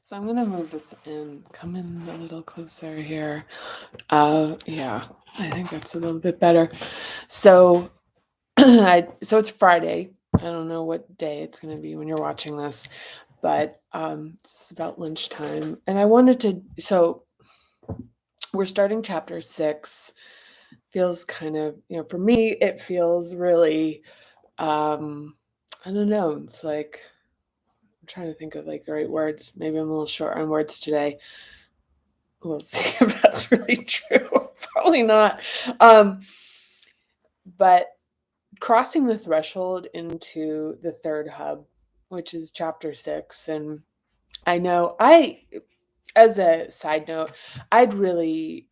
So I'm gonna move this in, come in a little closer here. Yeah, I think that's a little bit better. So, so it's Friday. I don't know what day it's gonna be when you're watching this, but it's about lunchtime, and I wanted to. So we're starting chapter 6. Feels kind of, for me, it feels really. Um, I don't know. It's like I'm trying to think of like the right words. Maybe I'm a little short on words today. We'll see if that's really true. Probably not. Um, but crossing the threshold into the third hub, which is chapter 6, and I know as a side note, I'd really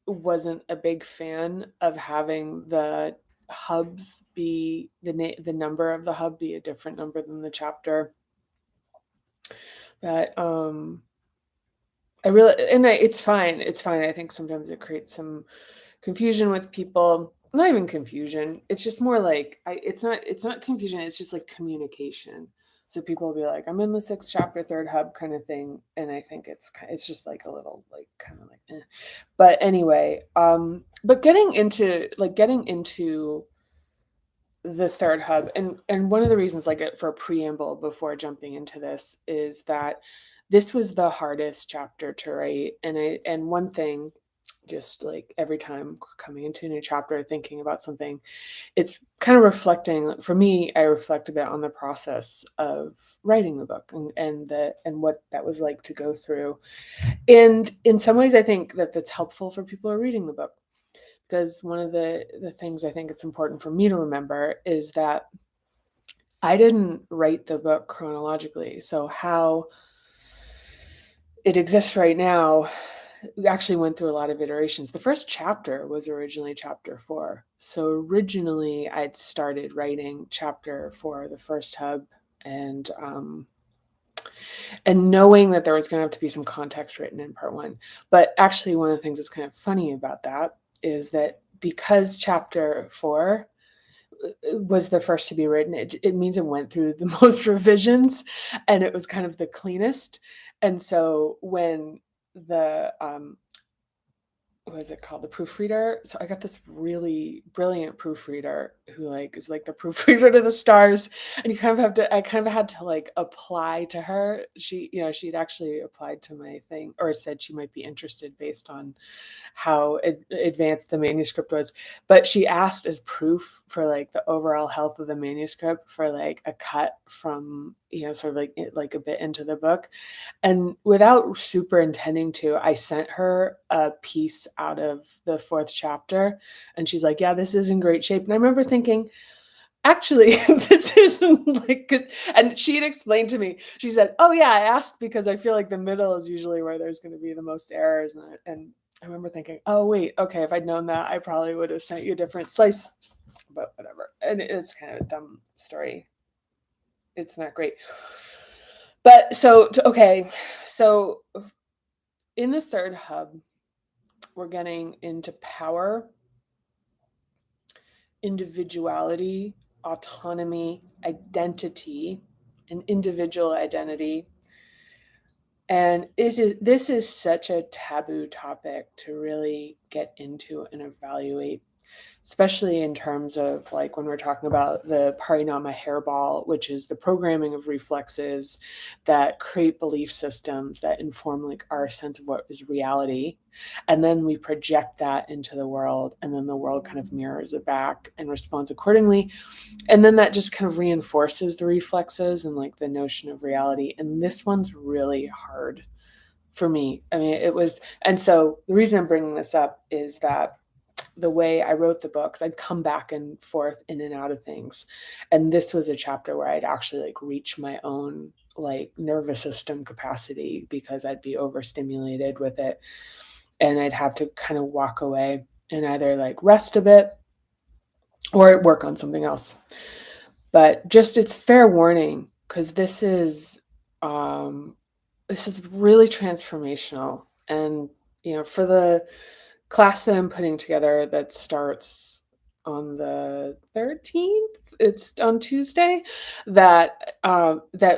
wasn't a big fan of having the hubs be the number of the hub be a different number than the chapter. But it's fine. It's fine. I think sometimes it creates some confusion with people. Not even confusion. It's just more like it's not confusion, it's just like communication. So people will be like, I'm in the 6th chapter, third hub kind of thing. And I think it's just like a little like kind of like But anyway, but getting into the third hub, and one of the reasons, like, for a preamble before jumping into this, is that this was the hardest chapter to write. And one thing, just like every time coming into a new chapter, thinking about something, it's kind of reflecting. For me, I reflect a bit on the process of writing the book, and what that was like to go through. And in some ways, I think that that's helpful for people who are reading the book, because one of the things I think it's important for me to remember is that I didn't write the book chronologically. So how it exists right now, we actually went through a lot of iterations. The first chapter was originally chapter 4. So originally I'd started writing chapter 4, the first hub, and knowing that there was going to have to be some context written in part 1. But actually, one of the things that's kind of funny about that is that because chapter 4 was the first to be written, it means it went through the most revisions, and it was kind of the cleanest. And so when the what is it called, the proofreader, so I got this really brilliant proofreader who like is like the proofreader to the stars, and you kind of have to I kind of had to like apply to her. She'd actually applied to my thing, or said she might be interested based on how advanced the manuscript was. But she asked as proof for like the overall health of the manuscript for like a cut from, sort of like a bit into the book. And without super intending to, I sent her a piece out of the 4th chapter, and she's like, yeah, this is in great shape. And I remember thinking, actually, this isn't like good. And she had explained to me, she said, oh yeah, I asked because I feel like the middle is usually where there's going to be the most errors. And I remember thinking, oh wait, okay, if I'd known that, I probably would have sent you a different slice. But whatever. And it's kind of a dumb story. It's not great. But okay, so in the third hub, we're getting into power, individuality, autonomy, identity, and individual identity. And this is such a taboo topic to really get into and evaluate, especially in terms of like when we're talking about the parinama hairball, which is the programming of reflexes that create belief systems that inform like our sense of what is reality. And then we project that into the world, and then the world kind of mirrors it back and responds accordingly. And then that just kind of reinforces the reflexes and like the notion of reality. And this one's really hard for me. I mean, it was, and so the reason I'm bringing this up is that the way I wrote the books, I'd come back and forth in and out of things. And this was a chapter where I'd actually like reach my own like nervous system capacity because I'd be overstimulated with it. And I'd have to kind of walk away and either like rest a bit or work on something else. But just it's fair warning, because this is really transformational. And for the class that I'm putting together that starts on the 13th, it's on Tuesday, that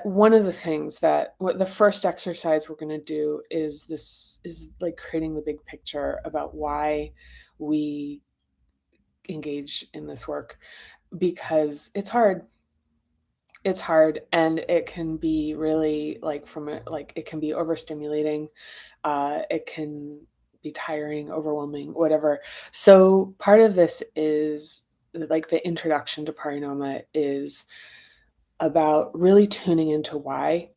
one of the things that what the first exercise we're gonna do is like creating the big picture about why we engage in this work, because it's hard and it can be really like it can be overstimulating, it can be tiring, overwhelming, whatever. So part of this is like the introduction to Parinama is about really tuning into why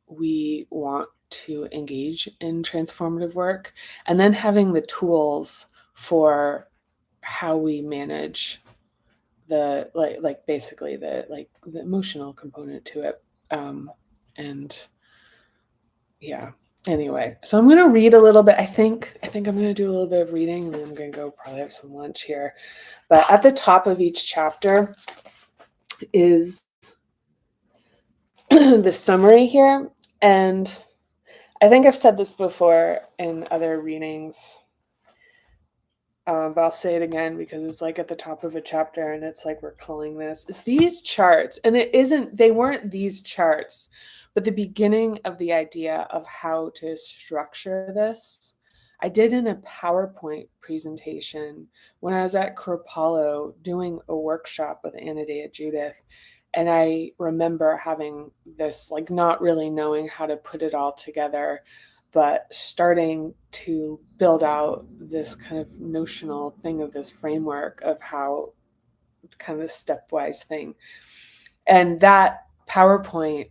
we want to engage in transformative work, and then having the tools for how we manage the basically the emotional component to it. And yeah. Anyway, so I'm gonna read a little bit. I think I'm gonna do a little bit of reading, and then I'm gonna go probably have some lunch here. But at the top of each chapter is the summary here. And I think I've said this before in other readings, but I'll say it again because it's like at the top of a chapter and it's like we're calling this. It's these charts, and they weren't these charts, but the beginning of the idea of how to structure this. I did in a PowerPoint presentation when I was at Kripalu doing a workshop with Anodea Judith. And I remember having this, like, not really knowing how to put it all together, but starting to build out this kind of notional thing of this framework of how kind of a stepwise thing. And that PowerPoint,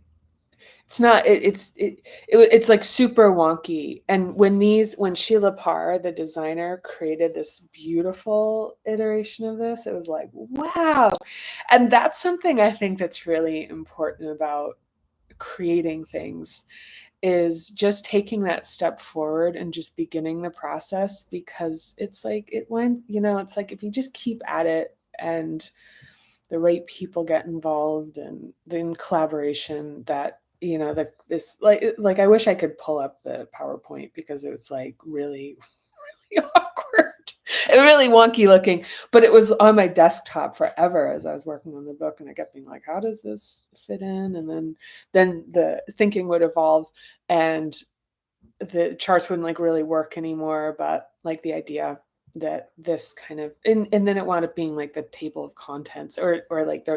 it's not it's like super wonky. And when Sheila Parr, the designer, created this beautiful iteration of this, it was like, wow. And that's something I think that's really important about creating things, is just taking that step forward and just beginning the process, because it's like it's like if you just keep at it and the right people get involved and then collaboration, that this like I wish I could pull up the PowerPoint because it's like really really awkward and really wonky looking, but it was on my desktop forever as I was working on the book, and I kept being like, how does this fit in? And then the thinking would evolve, and the charts wouldn't like really work anymore, but like the idea that this kind of and then it wound up being like the table of contents, or like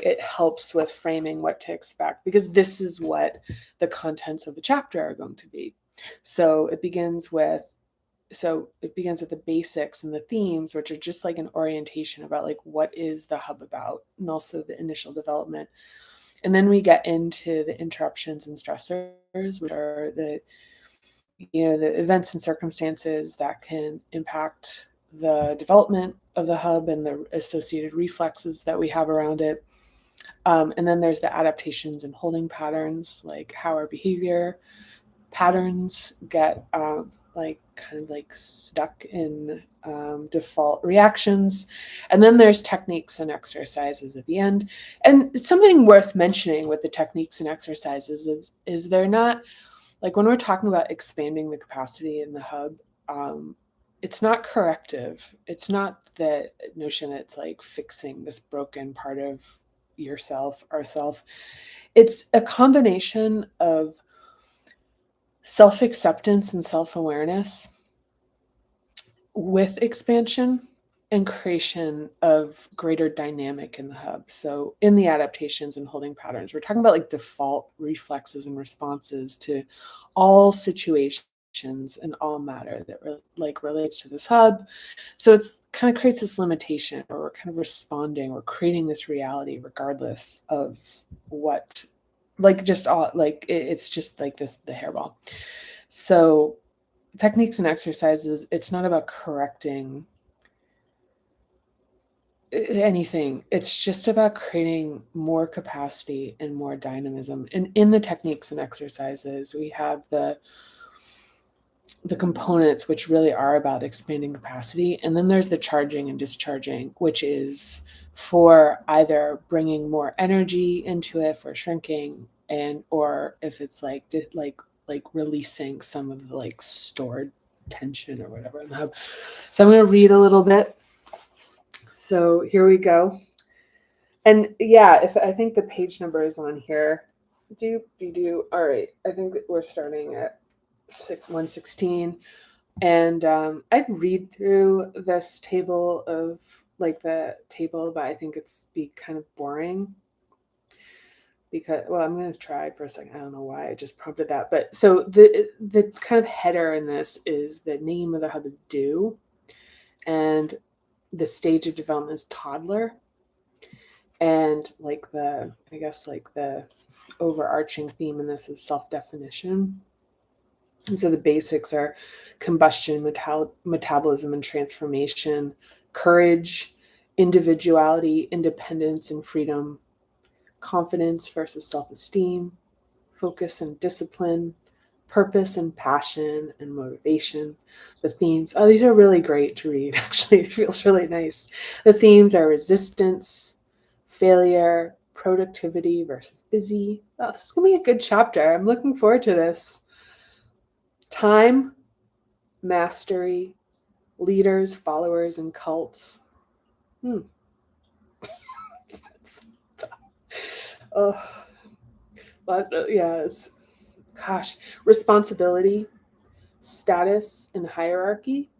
it helps with framing what to expect, because this is what the contents of the chapter are going to be. So it begins with the basics and the themes, which are just like an orientation about like what is the hub about, and also the initial development. And then we get into the interruptions and stressors, which are the events and circumstances that can impact the development of the hub and the associated reflexes that we have around it. And then there's the adaptations and holding patterns, like how our behavior patterns get kind of like stuck in default reactions. And then there's techniques and exercises at the end. And it's something worth mentioning with the techniques and exercises is they're not, like when we're talking about expanding the capacity in the hub, it's not corrective. It's not the notion that it's like fixing this broken part of yourself, ourself. It's a combination of self-acceptance and self-awareness with expansion and creation of greater dynamic in the hub. So in the adaptations and holding patterns, we're talking about like default reflexes and responses to all situations and all matter that relates to this hub. So it's kind of creates this limitation, or we're kind of responding, we're creating this reality regardless of what, like just all like it's just like this, the hairball. So techniques and exercises, it's not about correcting anything. It's just about creating more capacity and more dynamism. And in the techniques and exercises, we have the components which really are about expanding capacity. And then there's the charging and discharging, which is for either bringing more energy into it, for shrinking, and or if it's like releasing some of the like stored tension or whatever in the hub. So I'm going to read a little bit. So here we go. And yeah, if I think the page number is on here. Do. All right. I think we're starting at 116. And I'd read through this table of like the table, but I think it's be kind of boring because, well, I'm going to try for a second. I don't know why I just prompted that, but so the kind of header in this is the name of the hub is due, and the stage of development is toddler, and like the, I guess like the overarching theme in this is self-definition. And so the basics are combustion, metabolism and transformation, courage, individuality, independence and freedom, confidence versus self-esteem, focus and discipline, purpose and passion and motivation. The themes, oh, these are really great to read. Actually, it feels really nice. The themes are resistance, failure, productivity versus busy. Oh, this is going to be a good chapter. I'm looking forward to this. Time, mastery, leaders, followers, and cults. Oh, but yeah, gosh, responsibility, status and hierarchy,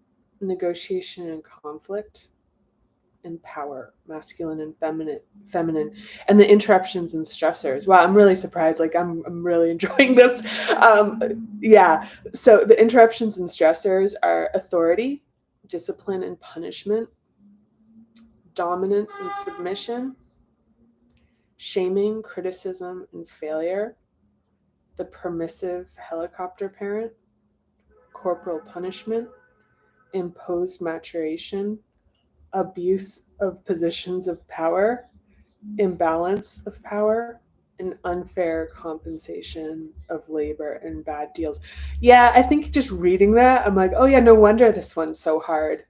negotiation and conflict, and power, masculine and feminine, and the interruptions and stressors. Wow, I'm really surprised. Like I'm really enjoying this. Yeah. So the interruptions and stressors are authority, discipline and punishment, dominance and submission, shaming, criticism, and failure, the permissive helicopter parent, corporal punishment, imposed maturation, abuse of positions of power, imbalance of power, and unfair compensation of labor and bad deals. Yeah, I think just reading that, I'm like, oh yeah, no wonder this one's so hard.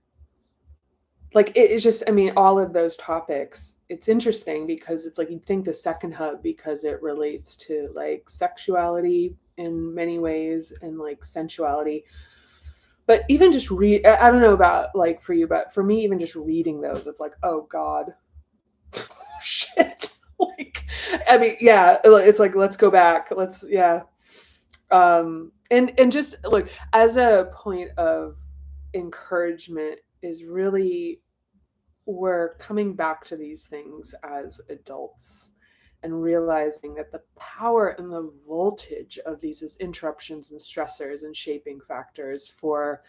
Like it's just, I mean, all of those topics, it's interesting because it's like you'd think the second hub because it relates to like sexuality in many ways and like sensuality. But even just read, I don't know about like for you, but for me, even just reading those, it's like, oh God, shit. Like, I mean, yeah, it's like, let's go back. Let's, yeah. And just look, as a point of encouragement is really, we're coming back to these things as adults and realizing that the power and the voltage of these is interruptions and stressors and shaping factors for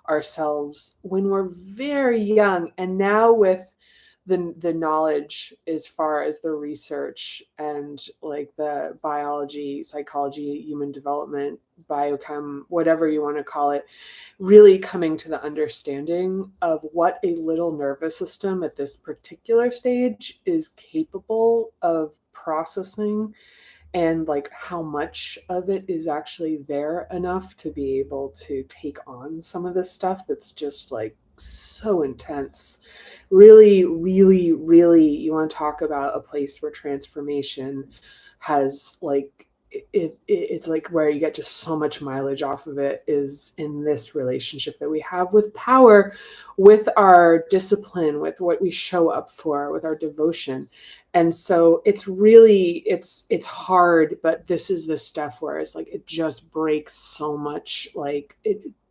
ourselves when we're very young. And now with the knowledge as far as the research and like the biology, psychology, human development, biochem, whatever you want to call it, really coming to the understanding of what a little nervous system at this particular stage is capable of processing, and like how much of it is actually there enough to be able to take on some of this stuff that's just like so intense. Really, really, really, you want to talk about a place where transformation has like it's like where you get just so much mileage off of it is in this relationship that we have with power, with our discipline, with what we show up for, with our devotion. And so it's really, it's hard, but this is the stuff where it's like it just breaks so much. Like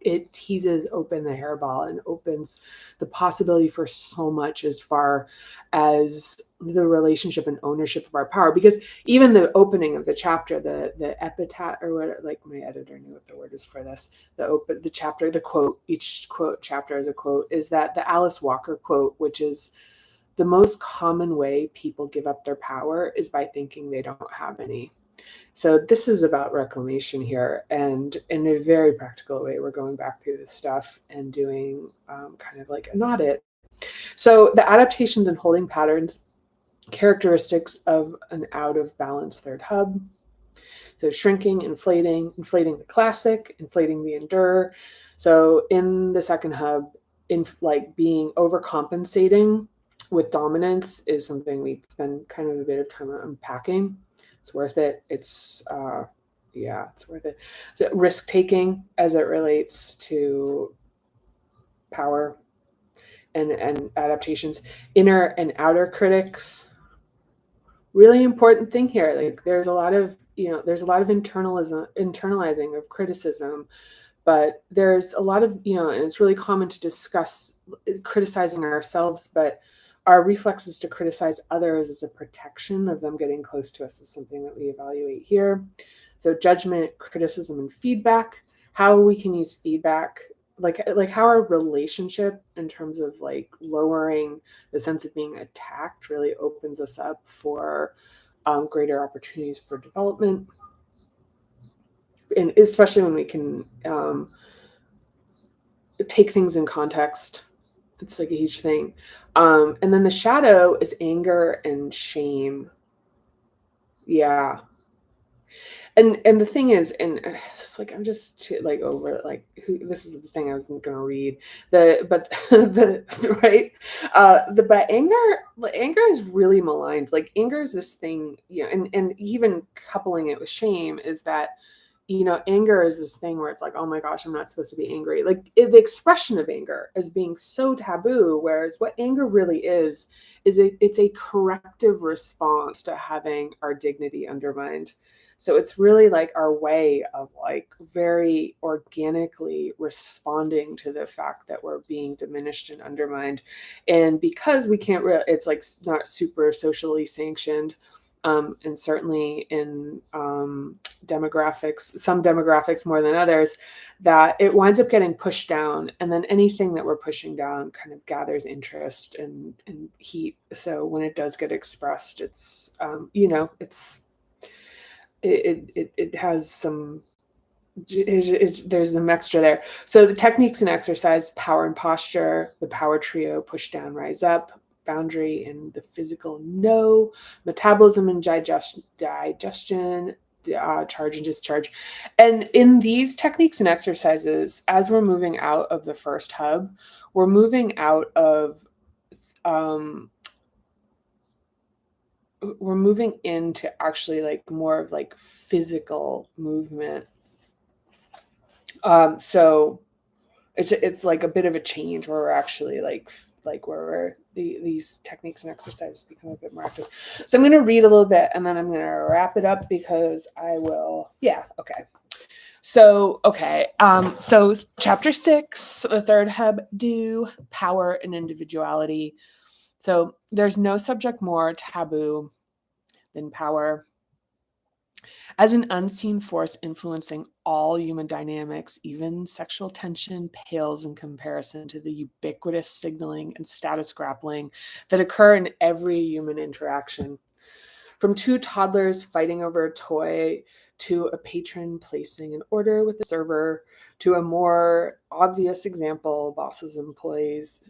it teases open the hairball and opens the possibility for so much as far as the relationship and ownership of our power. Because even the opening of the chapter, the epitaph, or what, like my editor knew what the word is for this, the chapter, the quote, each quote chapter is a quote, is that the Alice Walker quote, which is, the most common way people give up their power is by thinking they don't have any. So this is about reclamation here, and in a very practical way, we're going back through this stuff and doing kind of like an audit. So the adaptations and holding patterns, characteristics of an out of balance third hub. So shrinking, inflating the classic, inflating the endure. So in the second hub, in like being overcompensating with dominance is something we spend kind of a bit of time unpacking. It's worth it. It's yeah, it's worth it. Risk taking as it relates to power, and adaptations. Inner and outer critics, really important thing here. Like there's a lot of, there's a lot of internalizing of criticism, but there's a lot of, and it's really common to discuss criticizing ourselves, but our reflexes to criticize others as a protection of them getting close to us is something that we evaluate here. So judgment, criticism, and feedback, how we can use feedback, like how our relationship in terms of like lowering the sense of being attacked really opens us up for greater opportunities for development, and especially when we can take things in context. It's like a huge thing. And then the shadow is anger and shame. Yeah. And the thing is, and it's like I'm just too, like over like this was the thing I was going to read, but the right, but anger is really maligned. Like anger is this thing, and even coupling it with shame is that, anger is this thing where it's like, oh my gosh, I'm not supposed to be angry. Like the expression of anger as being so taboo, whereas what anger really is it's a corrective response to having our dignity undermined. So it's really like our way of like very organically responding to the fact that we're being diminished and undermined. And because we can't really, it's like not super socially sanctioned. And certainly in demographics, some demographics more than others, that it winds up getting pushed down. And then anything that we're pushing down kind of gathers interest and heat. So when it does get expressed, it's, it has some, there's some extra there. So the techniques and exercise: power and posture, the power trio: push down, rise up, boundary and the physical no, metabolism and digestion, charge and discharge. And in these techniques and exercises, as we're moving out of the first hub, we're moving out of um, we're moving into actually like more of like physical movement. So it's like a bit of a change where we're actually like where these techniques and exercises become a bit more active. So I'm going to read a little bit and then I'm going to wrap it up because I will. Yeah. Okay. So, okay. So chapter 6, the third hub, do power and individuality. So there's no subject more taboo than power. As an unseen force influencing all human dynamics, even sexual tension pales in comparison to the ubiquitous signaling and status grappling that occur in every human interaction. From two toddlers fighting over a toy, to a patron placing an order with the server, to a more obvious example, bosses, employees,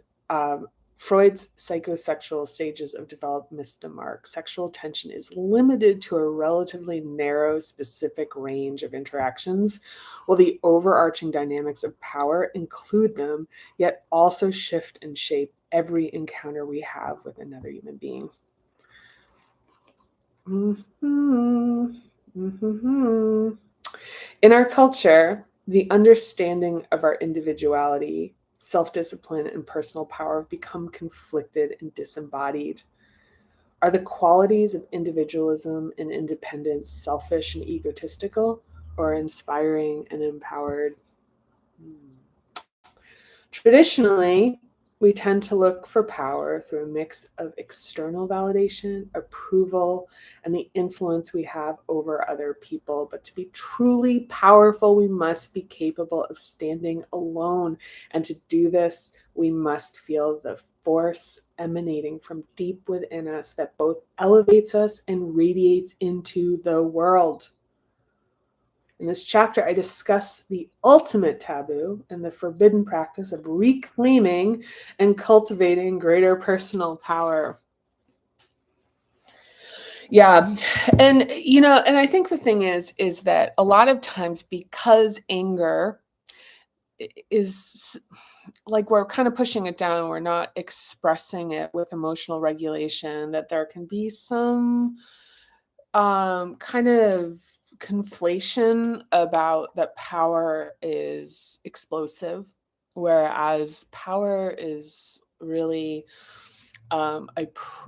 Freud's psychosexual stages of development miss the mark. Sexual tension is limited to a relatively narrow, specific range of interactions, while the overarching dynamics of power include them, yet also shift and shape every encounter we have with another human being. Mm-hmm. Mm-hmm. In our culture, the understanding of our individuality, self-discipline, and personal power have become conflicted and disembodied. Are the qualities of individualism and independence selfish and egotistical, or inspiring and empowered? Traditionally, we tend to look for power through a mix of external validation, approval, and the influence we have over other people. But to be truly powerful, we must be capable of standing alone. And to do this, we must feel the force emanating from deep within us that both elevates us and radiates into the world. In this chapter, I discuss the ultimate taboo and the forbidden practice of reclaiming and cultivating greater personal power. Yeah. And, and I think the thing is that a lot of times, because anger is like we're kind of pushing it down, we're not expressing it with emotional regulation, that there can be some kind of conflation about that power is explosive, whereas power is really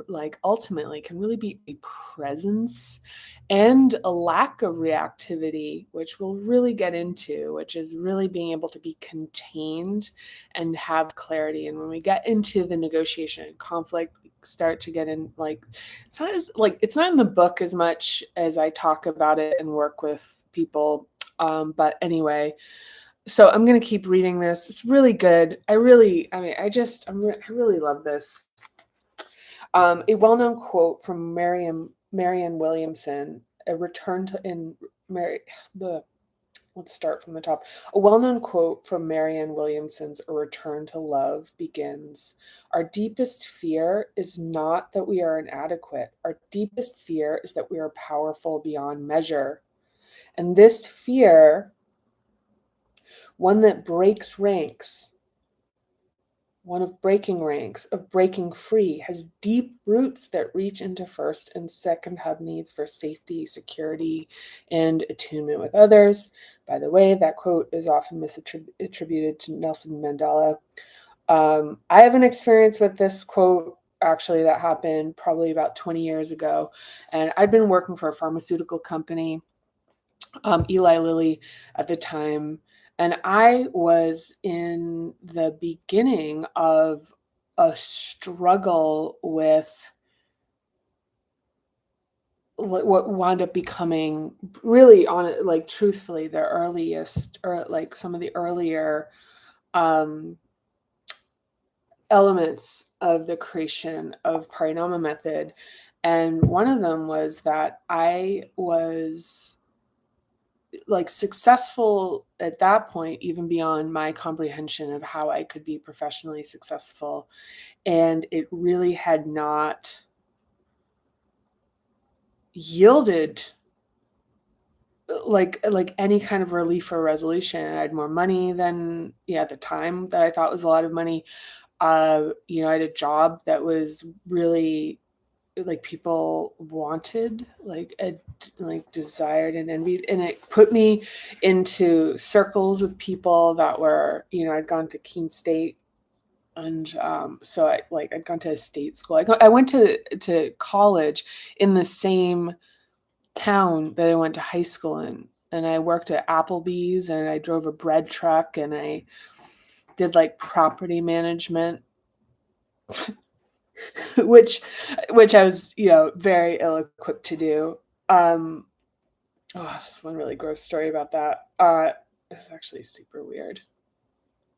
like ultimately can really be a presence and a lack of reactivity, which we'll really get into, which is really being able to be contained and have clarity. And when we get into the negotiation and conflict, we start to get in like it's not in the book as much as I talk about it and work with people. But anyway, so I'm gonna keep reading this. It's really good. I really love this. A well-known quote from Marianne Williamson, a return to in Mary. Let's start from the top. A well-known quote from Marianne Williamson's A Return to Love begins, "Our deepest fear is not that we are inadequate. Our deepest fear is that we are powerful beyond measure. And this fear, one that breaks ranks, one of breaking ranks, of breaking free, has deep roots that reach into first and second hub needs for safety, security, and attunement with others." By the way, that quote is often misattributed to Nelson Mandela. I have an experience with this quote actually that happened probably about 20 years ago. And I'd been working for a pharmaceutical company, Eli Lilly at the time. And I was in the beginning of a struggle with what wound up becoming really on like truthfully the earliest or like some of the earlier um, elements of the creation of Parinama method. And one of them was that I was like successful at that point, even beyond my comprehension of how I could be professionally successful. And it really had not yielded like any kind of relief or resolution. I had more money than at the time that I thought was a lot of money. I had a job that was really like people wanted, like desired and envied, and it put me into circles with people that were, I'd gone to Keene State, and so I'd gone to a state school. I went to college in the same town that I went to high school in, and I worked at Applebee's, and I drove a bread truck, and I did like property management, which I was, very ill-equipped to do. Um, this is one really gross story about that. It's actually super weird.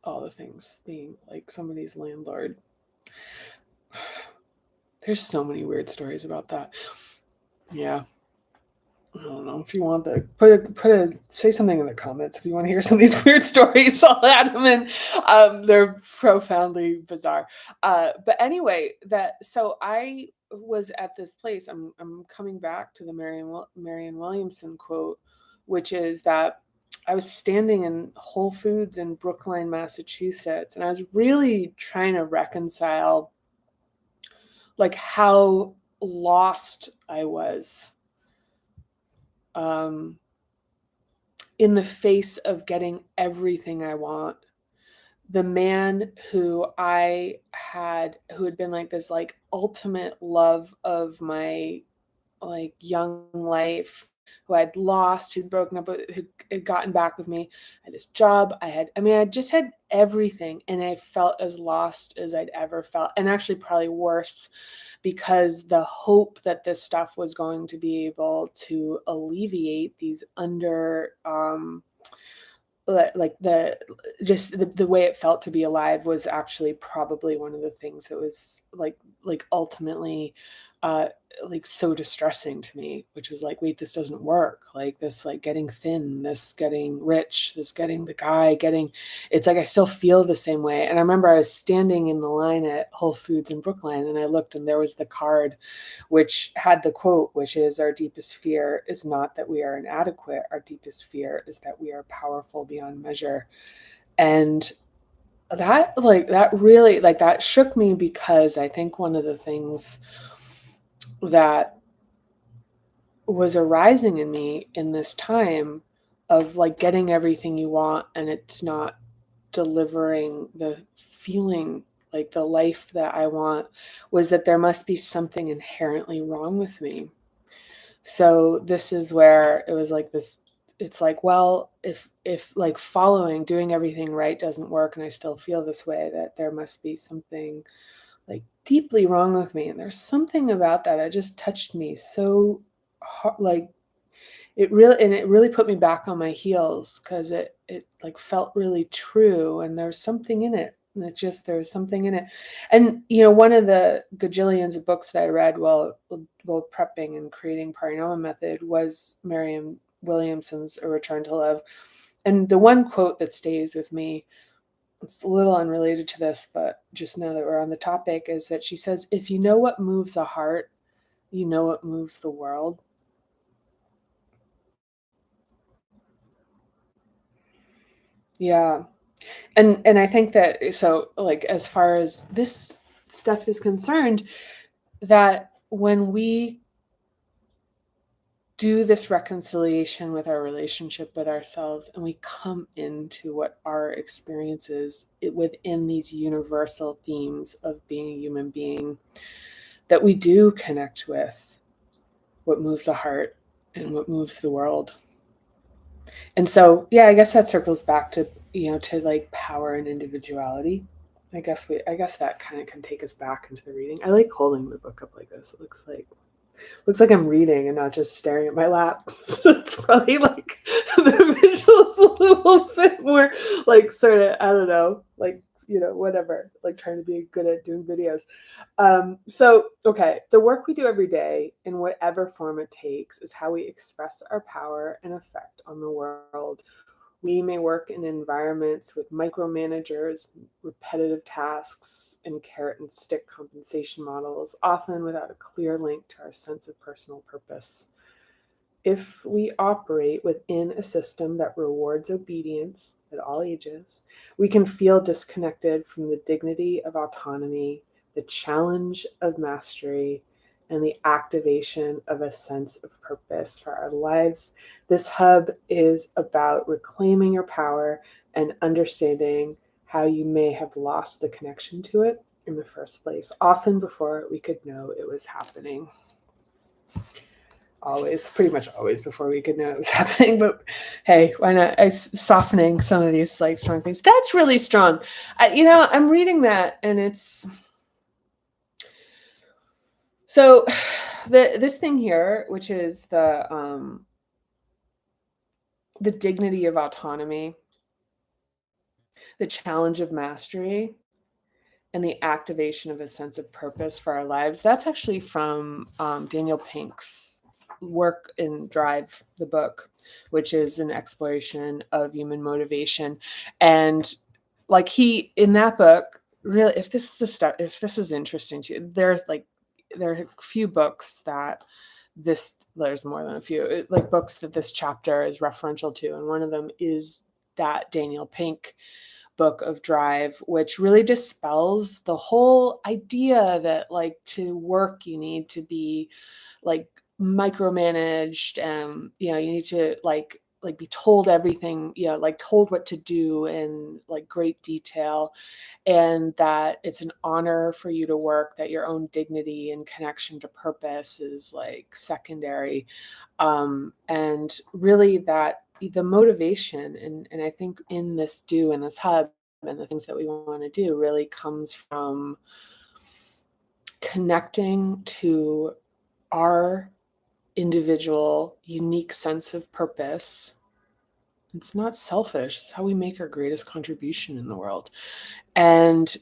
All the things being like somebody's landlord. There's so many weird stories about that. Yeah. I don't know if you want to say something in the comments if you want to hear some of these weird stories. I'll add them in. They're profoundly bizarre. But anyway, so I was at this place. I'm coming back to the Marianne Williamson quote, which is that I was standing in Whole Foods in Brookline, Massachusetts, and I was really trying to reconcile like how lost I was in the face of getting everything I want. The man who had been like this like ultimate love of my like young life, who I'd lost, who'd broken up with, who had gotten back with me. I had this job. I just had everything, and I felt as lost as I'd ever felt, and actually probably worse, because the hope that this stuff was going to be able to alleviate these like the way it felt to be alive was actually probably one of the things that was like ultimately like so distressing to me, which was like, wait, this doesn't work. Like this, like getting thin, this getting rich, this getting the guy getting, it's like I still feel the same way. And I remember I was standing in the line at Whole Foods in Brookline, and I looked, and there was the card which had the quote, which is, "Our deepest fear is not that we are inadequate. Our deepest fear is that we are powerful beyond measure." And that really, like, that shook me, because I think one of the things that was arising in me in this time of like getting everything you want, and it's not delivering the feeling like the life that I want, was that there must be something inherently wrong with me. So this is where it was like this, it's like, well, if like following, doing everything right doesn't work and I still feel this way, that there must be something like deeply wrong with me. And there's something about that that just touched me so hard, like it really put me back on my heels because it like felt really true, and there's something in it. And it just there's something in it. And one of the gajillions of books that I read while prepping and creating Parinama Method was Marianne Williamson's A Return to Love. And the one quote that stays with me, it's a little unrelated to this, but just now that we're on the topic, is that she says, if you know what moves a heart, you know what moves the world. Yeah. And I think that, so like as far as this stuff is concerned, that when we do this reconciliation with our relationship with ourselves and we come into what our experience is within these universal themes of being a human being, that we do connect with what moves the heart and what moves the world. And so, yeah, I guess that circles back to, to like power and individuality. I guess that kind of can take us back into the reading. I like holding the book up like this. It looks like I'm reading and not just staring at my lap. So it's probably like the visuals a little bit more like sort of, I don't know, like, whatever, like trying to be good at doing videos. So, okay, the work we do every day, in whatever form it takes, is how we express our power and effect on the world. We may work in environments with micromanagers, repetitive tasks, and carrot and stick compensation models, often without a clear link to our sense of personal purpose. If we operate within a system that rewards obedience at all ages, we can feel disconnected from the dignity of autonomy, the challenge of mastery, and the activation of a sense of purpose for our lives. This hub is about reclaiming your power and understanding how you may have lost the connection to it in the first place, often before we could know it was happening. Always, pretty much always before we could know it was happening. But hey, why not? Softening some of these like strong things. That's really strong. I'm reading that, and it's so this thing here, which is the dignity of autonomy, the challenge of mastery, and the activation of a sense of purpose for our lives. That's actually from Daniel Pink's work in Drive, the book, which is an exploration of human motivation. And like he, in that book, really, if this is interesting to you, there are a few books that there's more than a few, like books that this chapter is referential to. And one of them is that Daniel Pink book of Drive, which really dispels the whole idea that like to work you need to be like micromanaged, and you need to like be told everything, like told what to do in like great detail, and that it's an honor for you to work, that your own dignity and connection to purpose is like secondary, and really that the motivation, and I think in this hub and the things that we want to do really comes from connecting to our individual unique sense of purpose. It's not selfish. It's how we make our greatest contribution in the world. And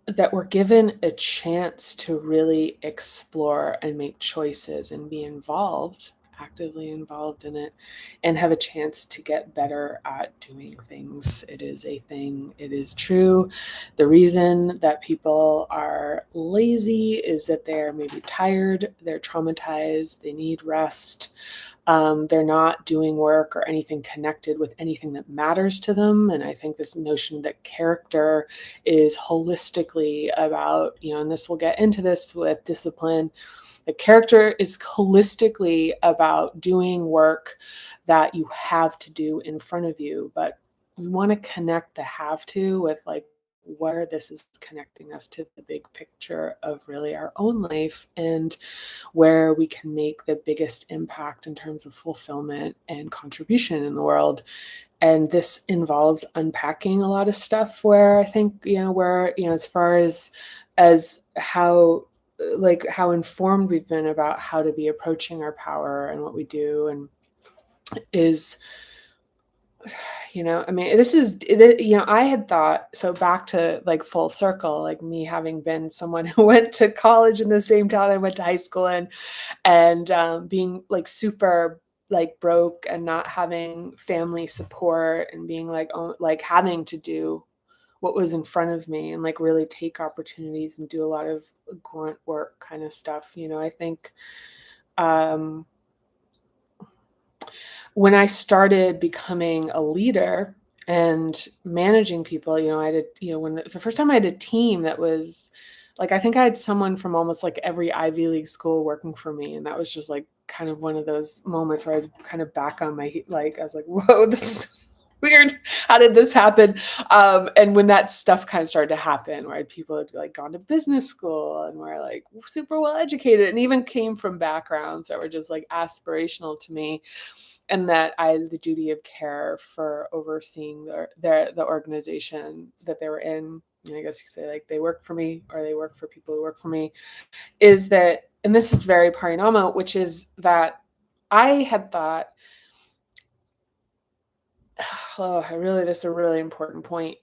that we're given a chance to really explore and make choices and be involved, actively involved in it, and have a chance to get better at doing things. It is a thing. It is true. The reason that people are lazy is that they're maybe tired, they're traumatized, they need rest. They're not doing work or anything connected with anything that matters to them. And I think this notion that character is holistically about, and this, we'll get into this with discipline, the character is holistically about doing work that you have to do in front of you. But we want to connect the have to with like where this is connecting us to the big picture of really our own life and where we can make the biggest impact in terms of fulfillment and contribution in the world. And this involves unpacking a lot of stuff where I think, as far as how how informed we've been about how to be approaching our power and what we do, and is, this is, I had thought, so back to like full circle, like me having been someone who went to college in the same town I went to high school in, and being like super like broke and not having family support, and being like, oh, like having to do what was in front of me and like really take opportunities and do a lot of grunt work kind of stuff. I think um, when I started becoming a leader and managing people, I did, when the first time I had a team that was like, I think I had someone from almost like every Ivy League school working for me. And that was just like kind of one of those moments where I was kind of back on my, like, I was like, whoa, this is weird. How did this happen? And when that stuff kind of started to happen, where I had people that had like gone to business school and were like super well educated and even came from backgrounds that were just like aspirational to me, and that I had the duty of care for overseeing the organization that they were in. And I guess you could say like they work for me, or they work for people who work for me. Is that, and this is very Parinama, which is that I had thought, this is a really important point,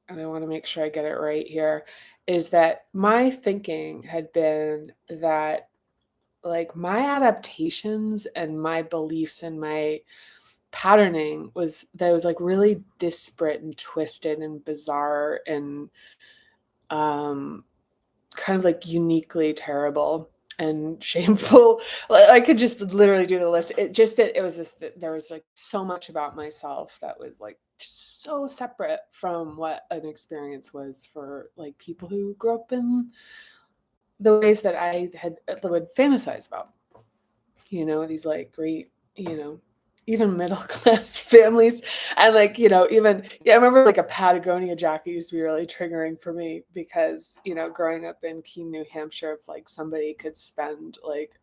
and I want to make sure I get it right here, is that my thinking had been that like my adaptations and my beliefs and my patterning was like really disparate and twisted and bizarre and kind of like uniquely terrible and shameful. I could just literally do the list. It just that it was just that there was like so much about myself that was like just so separate from what an experience was for like people who grew up in the ways that I would fantasize about. These like great, even middle class families. And like, even, I remember like a Patagonia jacket used to be really triggering for me because, growing up in Keene, New Hampshire, if like somebody could spend like,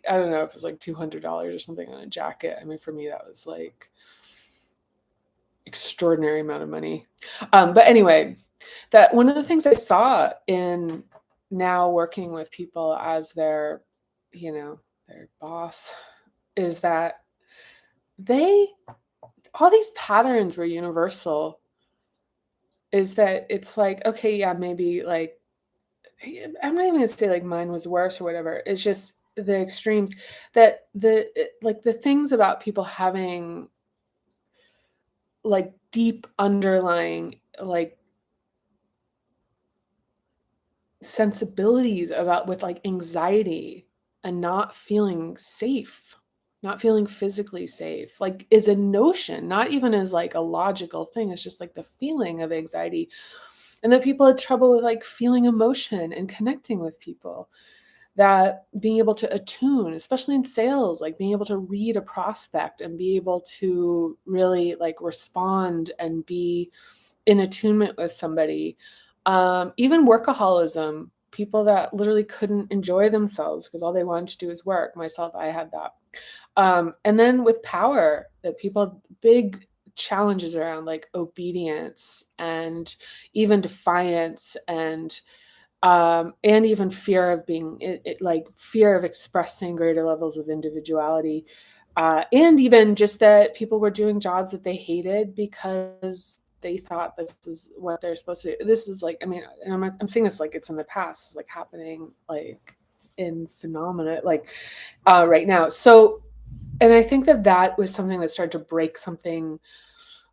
I don't know if it was like $200 or something on a jacket. I mean, for me, that was like extraordinary amount of money. But anyway, that one of the things I saw in now working with people as their boss is that all these patterns were universal. Is that it's like, okay, yeah, maybe like, I'm not even gonna say like mine was worse or whatever. It's just the extremes that like the things about people having like deep underlying like sensibilities about with like anxiety and not feeling safe, not feeling physically safe, like is a notion, not even as like a logical thing. It's just like the feeling of anxiety. And that people had trouble with like feeling emotion and connecting with people, that being able to attune, especially in sales, like being able to read a prospect and be able to really like respond and be in attunement with somebody. Even workaholism, people that literally couldn't enjoy themselves because all they wanted to do is work. Myself, I had that. And then with power, that people, big challenges around like obedience and even defiance and even fear of being like fear of expressing greater levels of individuality. And even just that people were doing jobs that they hated because they thought this is what they're supposed to do. This is like, I mean, and I'm saying this like it's in the past, it's like happening like in phenomena, like right now. So, and I think that was something that started to break something,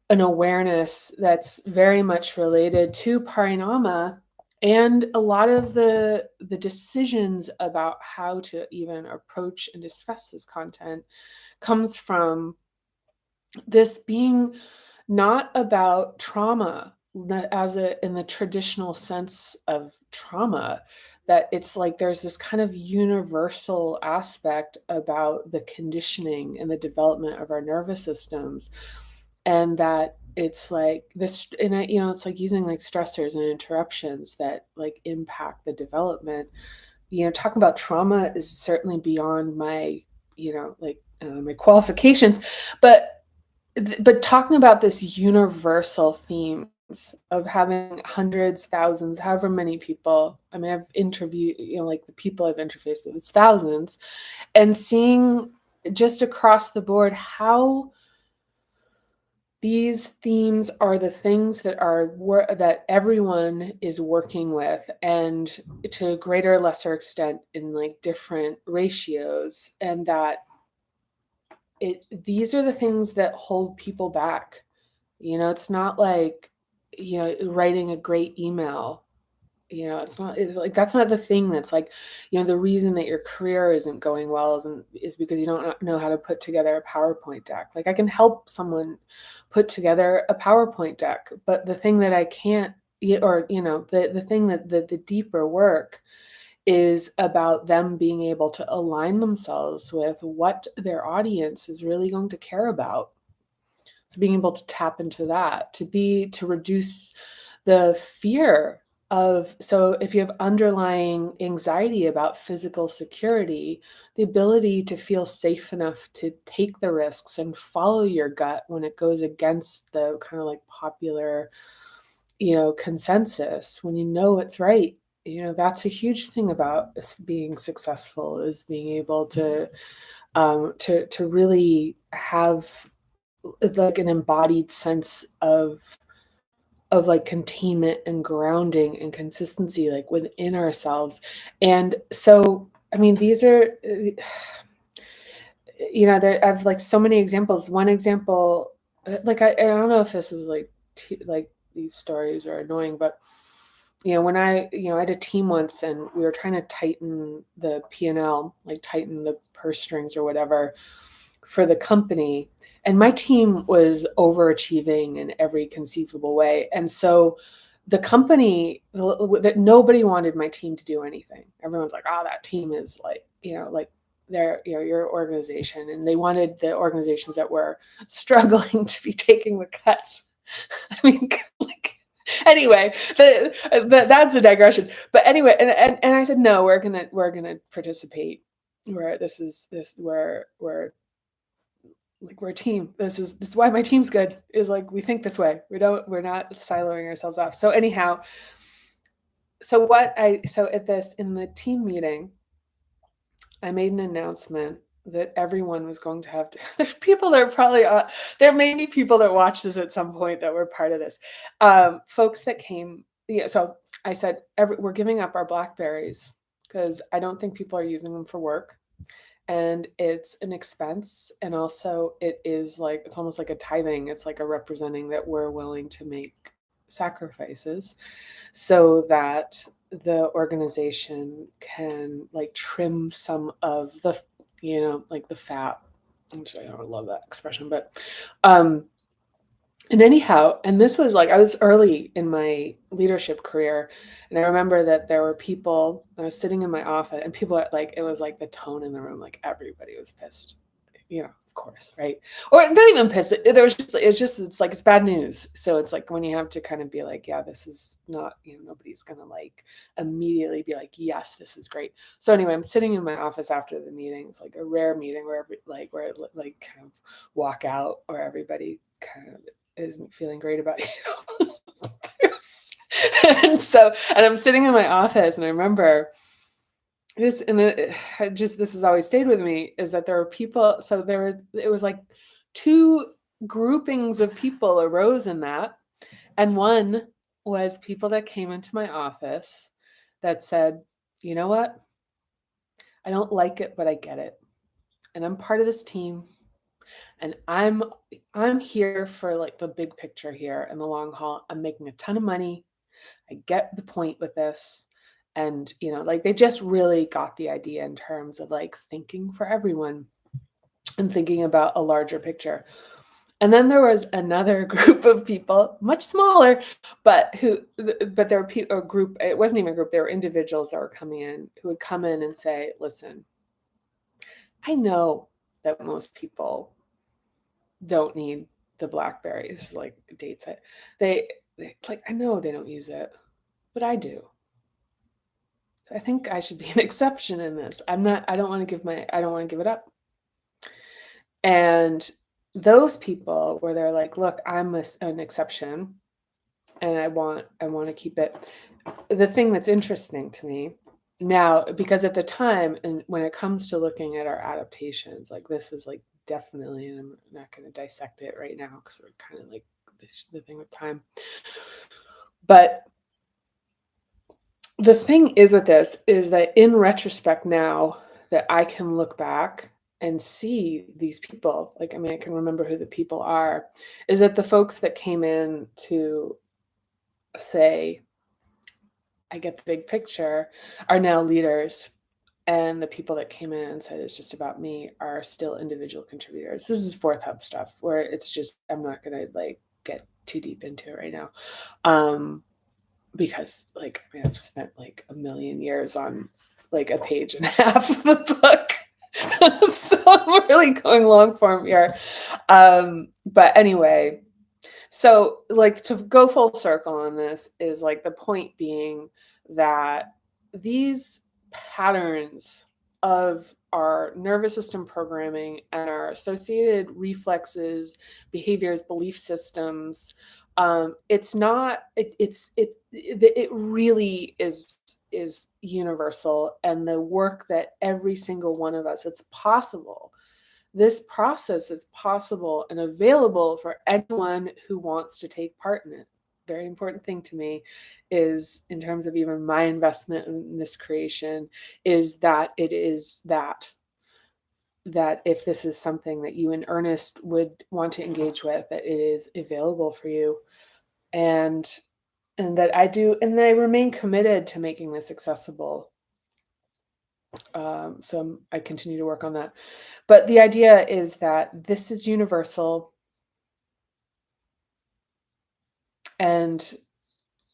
an awareness that's very much related to Parinama, and a lot of the decisions about how to even approach and discuss this content comes from this being not about trauma as in the traditional sense of trauma, that it's like there's this kind of universal aspect about the conditioning and the development of our nervous systems and that it's like this, and it's like using like stressors and interruptions that like impact the development. Talking about trauma is certainly beyond my, like my qualifications, but talking about this universal themes of having hundreds, thousands, however many people. I mean, I've interviewed, like the people I've interfaced with, it's thousands, and seeing just across the board how these themes are the things that everyone is working with, and to a greater or lesser extent in like different ratios, and that these are the things that hold people back. It's not like, writing a great email. It's like that's not the thing that's like, the reason that your career isn't going well is because you don't know how to put together a PowerPoint deck. Like I can help someone put together a PowerPoint deck, but the thing that I can't, or the thing that the deeper work is about them being able to align themselves with what their audience is really going to care about. So being able to tap into that, to reduce the fear of, so if you have underlying anxiety about physical security, the ability to feel safe enough to take the risks and follow your gut when it goes against the kind of like popular, consensus, when it's right. That's a huge thing about being successful, is being able to really have like an embodied sense of like containment and grounding and consistency like within ourselves. And so, I mean, these are there, I've like so many examples. One example, like I don't know if this is like like these stories are annoying, but when I had a team once and we were trying to tighten the P&L, like tighten the purse strings or whatever for the company. And my team was overachieving in every conceivable way. And so the company, that nobody wanted my team to do anything. Everyone's like, oh, that team is like, like they're, your organization. And they wanted the organizations that were struggling to be taking the cuts. I mean, like, anyway, that's a digression. But anyway, and I said, no, we're gonna participate. Where we're a team. This is why my team's good. Is like we think this way. We're not siloing ourselves off. So anyhow, so at this, in the team meeting, I made an announcement that everyone was going to have to. There's people that are probably there may be people that watch this at some point that were part of this. Folks that came. Yeah, so I said we're giving up our Blackberries because I don't think people are using them for work, and it's an expense, and also it is like it's almost like a tithing. It's like a representing that we're willing to make sacrifices so that the organization can like trim some of the, like the fat. Actually, I don't love that expression, but um and anyhow, and this was like I was early in my leadership career, and I remember that there were people. I was sitting in my office, and people like it was like the tone in the room, like everybody was pissed, of course, right? Or not even pissed. There was just it's like it's bad news. So it's like when you have to kind of be like, yeah, this is not, nobody's gonna like immediately be like, yes, this is great. So anyway, I'm sitting in my office after the meeting. It's like a rare meeting where where I like kind of walk out, or everybody kind of isn't feeling great about you. And I'm sitting in my office, and I remember this, and this has always stayed with me, is that there were people. So it was like two groupings of people arose in that, and one was people that came into my office that said, you know what, I don't like it, but I get it, and I'm part of this team, and I'm here for like the big picture here and the long haul. I'm making a ton of money. I get the point with this. And, like they just really got the idea in terms of like thinking for everyone and thinking about a larger picture. And then there was another group of people, much smaller, but there were a group, it wasn't even a group, there were individuals that were coming in who would come in and say, listen, I know that most people don't need the BlackBerry. This is like dates it. They like, I know they don't use it, but I do. So I think I should be an exception in this. I don't want to give it up. And those people where they're like, look, I'm an exception and I want to keep it. The thing that's interesting to me now, because at the time, and when it comes to looking at our adaptations, like this is like definitely, and I'm not going to dissect it right now because we're kind of like the thing with time. But the thing is with this is that in retrospect now that I can look back and see these people, like, I mean, I can remember who the people are, is that the folks that came in to say, I get the big picture, are now leaders. And the people that came in and said it's just about me are still individual contributors. This is Fourth Hub stuff where it's just, I'm not gonna like get too deep into it right now. Because like, I mean, I've spent like a million years on like a page and a half of the book. So I'm really going long form here. But anyway, so like to go full circle on this is like the point being that these patterns of our nervous system programming and our associated reflexes, behaviors, belief systems, it's not it really is universal, and the work that every single one of us, it's possible, this process is possible and available for anyone who wants to take part in it. Very important thing to me is, in terms of even my investment in this creation, is that it is that if this is something that you in earnest would want to engage with, that it is available for you. And that I do, and I remain committed to making this accessible. So I continue to work on that. But the idea is that this is universal, and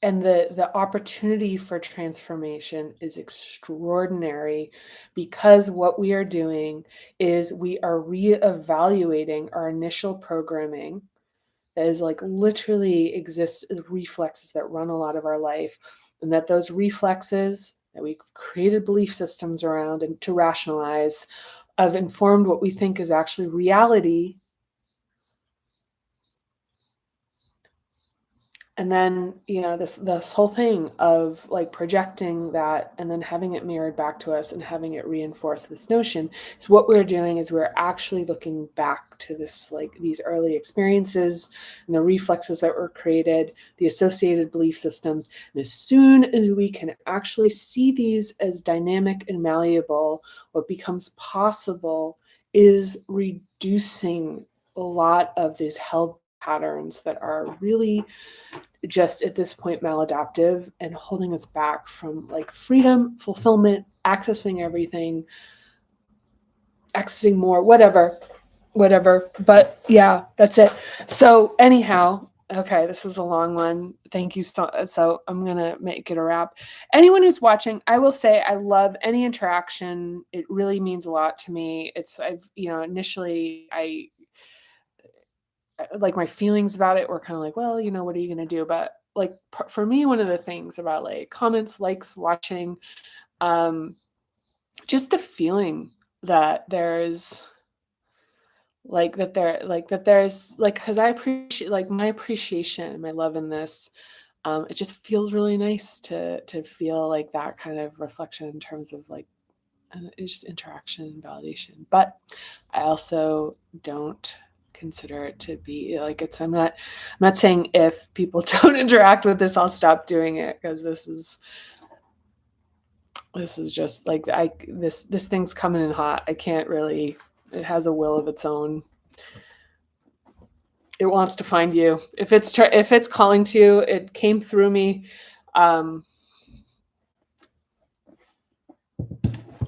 the opportunity for transformation is extraordinary, because what we are doing is we are reevaluating our initial programming that is like literally exists, reflexes that run a lot of our life, and that those reflexes that we've created belief systems around and to rationalize have informed what we think is actually reality. And then, this whole thing of like projecting that and then having it mirrored back to us and having it reinforce this notion. So what we're doing is we're actually looking back to this, like these early experiences and the reflexes that were created, the associated belief systems. And as soon as we can actually see these as dynamic and malleable, what becomes possible is reducing a lot of these held patterns that are really just at this point maladaptive and holding us back from like freedom, fulfillment, accessing everything, accessing more, whatever. But yeah, that's it. So anyhow, okay, this is a long one. Thank you. So I'm going to make it a wrap. Anyone who's watching, I will say I love any interaction. It really means a lot to me. Initially like my feelings about it were kind of like, well, what are you going to do? But like for me, one of the things about like comments, likes, watching, just the feeling that there's because I appreciate like my appreciation, my love in this. It just feels really nice to feel like that kind of reflection in terms of like it's just interaction and validation. But I also don't consider it to be like I'm not saying if people don't interact with this, I'll stop doing it, because this is just like this thing's coming in hot. I can't really, it has a will of its own. It wants to find you. If it's calling to you, it came through me.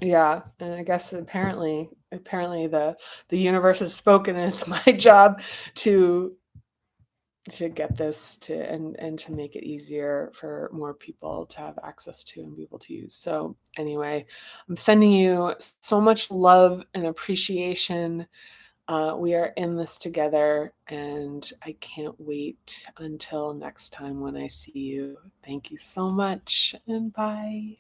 Yeah, and I guess apparently the universe has spoken, and it's my job to get this and to make it easier for more people to have access to and be able to use. So anyway, I'm sending you so much love and appreciation. We are in this together, and I can't wait until next time when I see you. Thank you so much, and bye.